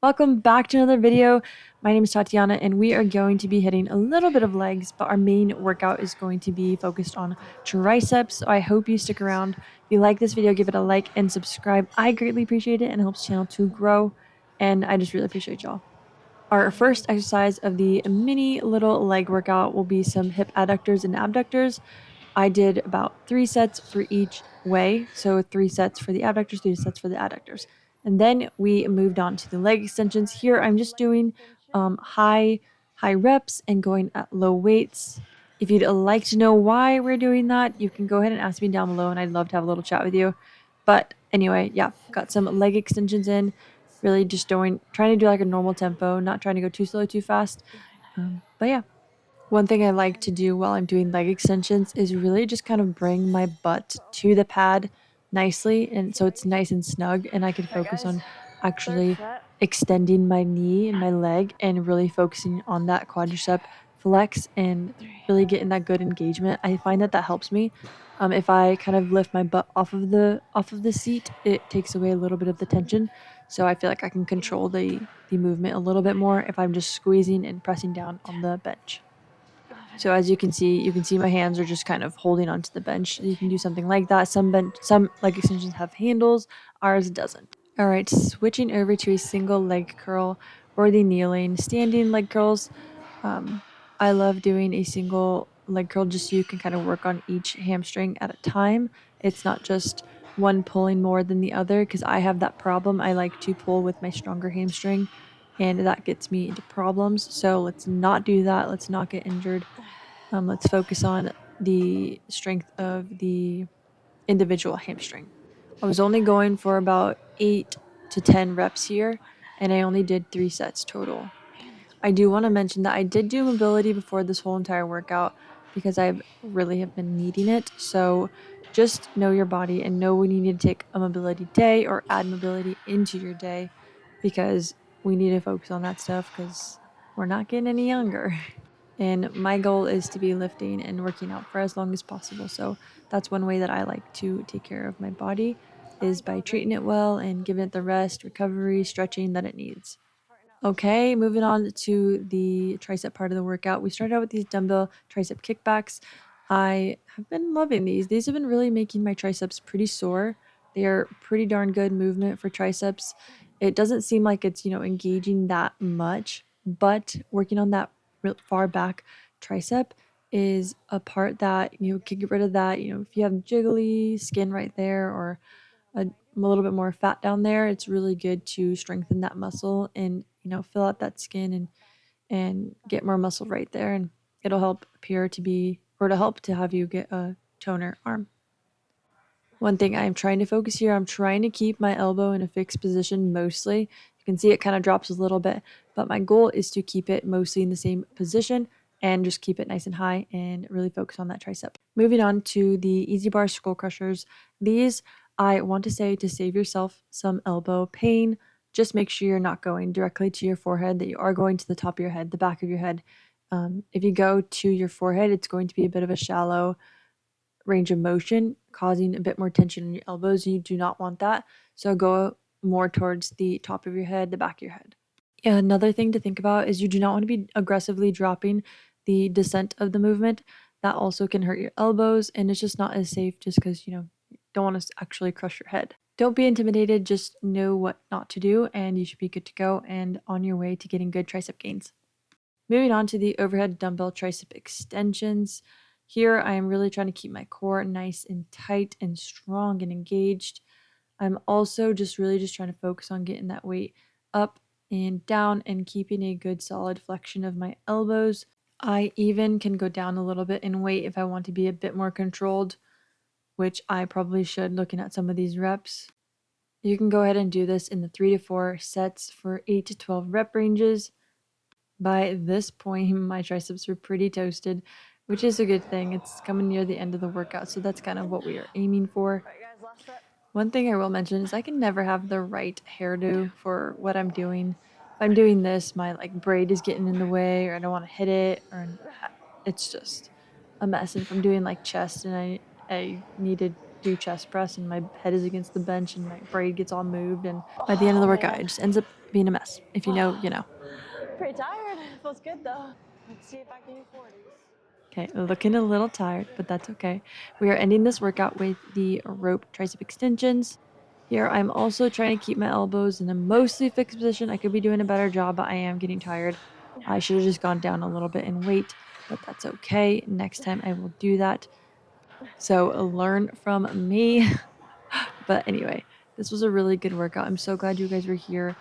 Welcome back to another video. My name is Tatiana and we are going to be hitting a little bit of legs, but our main workout is going to be focused on triceps. So I hope you stick around. If you like this video, give it a like and subscribe. I greatly appreciate it and it helps the channel to grow. And I just really appreciate y'all. Our first exercise of the mini little leg workout will be some hip adductors and abductors. I did about 3 sets for each way. So 3 sets for the abductors, 3 sets for the adductors. And then we moved on to the leg extensions. Here I'm just doing high reps and going at low weights. If you'd like to know why we're doing that, you can go ahead and ask me down below and I'd love to have a little chat with you. But anyway, yeah, got some leg extensions in. Really just trying to do like a normal tempo, not trying to go too slow, too fast. But yeah. One thing I like to do while I'm doing leg extensions is really just kind of bring my butt to the pad nicely, and so it's nice and snug, and I can focus on actually extending my knee and my leg and really focusing on that quadricep flex and really getting that good engagement. I find that helps me. If I kind of lift my butt off of the seat, it takes away a little bit of the tension, so I feel like I can control the movement a little bit more if I'm just squeezing and pressing down on the bench. So as you can see my hands are just kind of holding onto the bench. You can do something like that. Some leg extensions have handles, ours doesn't. All right, switching over to a single leg curl or the kneeling standing leg curls. I love doing a single leg curl just so you can kind of work on each hamstring at a time. It's not just one pulling more than the other because I have that problem. I like to pull with my stronger hamstring and that gets me into problems. So let's not do that. Let's not get injured. Let's focus on the strength of the individual hamstring. I was only going for about 8 to 10 reps here, and I only did 3 sets total. I do want to mention that I did do mobility before this whole entire workout because I really have been needing it. So just know your body and know when you need to take a mobility day or add mobility into your day because we need to focus on that stuff because we're not getting any younger. And my goal is to be lifting and working out for as long as possible. So that's one way that I like to take care of my body is by treating it well and giving it the rest, recovery, stretching that it needs. Okay, moving on to the tricep part of the workout. We started out with these dumbbell tricep kickbacks. I have been loving these. These have been really making my triceps pretty sore. They are pretty darn good movement for triceps. It doesn't seem like it's, engaging that much, but working on that far back tricep is a part that, can get rid of that. If you have jiggly skin right there or a little bit more fat down there, it's really good to strengthen that muscle and fill out that skin and get more muscle right there, and it'll help appear to be or to help to have you get a toner arm. One thing I'm trying to focus here, I'm trying to keep my elbow in a fixed position mostly. You can see it kind of drops a little bit, but my goal is to keep it mostly in the same position and just keep it nice and high and really focus on that tricep. Moving on to the easy bar skull crushers. These, I want to say, to save yourself some elbow pain, just make sure you're not going directly to your forehead, that you are going to the top of your head, the back of your head. If you go to your forehead, it's going to be a bit of a shallow range of motion, causing a bit more tension in your elbows. You do not want that. So go more towards the top of your head, the back of your head. Yeah, another thing to think about is you do not want to be aggressively dropping the descent of the movement. That also can hurt your elbows, and it's just not as safe just because, don't want to actually crush your head. Don't be intimidated, just know what not to do, and you should be good to go and on your way to getting good tricep gains. Moving on to the overhead dumbbell tricep extensions. Here, I am really trying to keep my core nice and tight and strong and engaged. I'm also just trying to focus on getting that weight up and down and keeping a good solid flexion of my elbows. I even can go down a little bit in weight if I want to be a bit more controlled, which I probably should looking at some of these reps. You can go ahead and do this in the 3 to 4 sets for 8 to 12 rep ranges. By this point, my triceps were pretty toasted, which is a good thing. It's coming near the end of the workout, so that's kind of what we are aiming for. One thing I will mention is I can never have the right hairdo for what I'm doing. If I'm doing this, my braid is getting in the way, or I don't want to hit it, or it's just a mess. And if I'm doing chest and I needed do chest press and my head is against the bench and my braid gets all moved, and by the end of the workout it just ends up being a mess. If you know, you know. Pretty tired. Feels good though. Let's see if I can do 40s. Okay, looking a little tired, but that's okay. We are ending this workout with the rope tricep extensions. Here, I'm also trying to keep my elbows in a mostly fixed position. I could be doing a better job, but I am getting tired. I should have just gone down a little bit in weight, but that's okay. Next time I will do that. So learn from me. But anyway, this was a really good workout. I'm so glad you guys were here.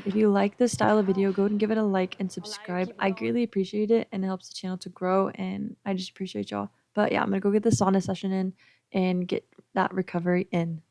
If you like this style of video, go and give it a like and subscribe. I greatly appreciate it, and it helps the channel to grow, and I just appreciate y'all. But yeah, I'm gonna go get the sauna session in and get that recovery in.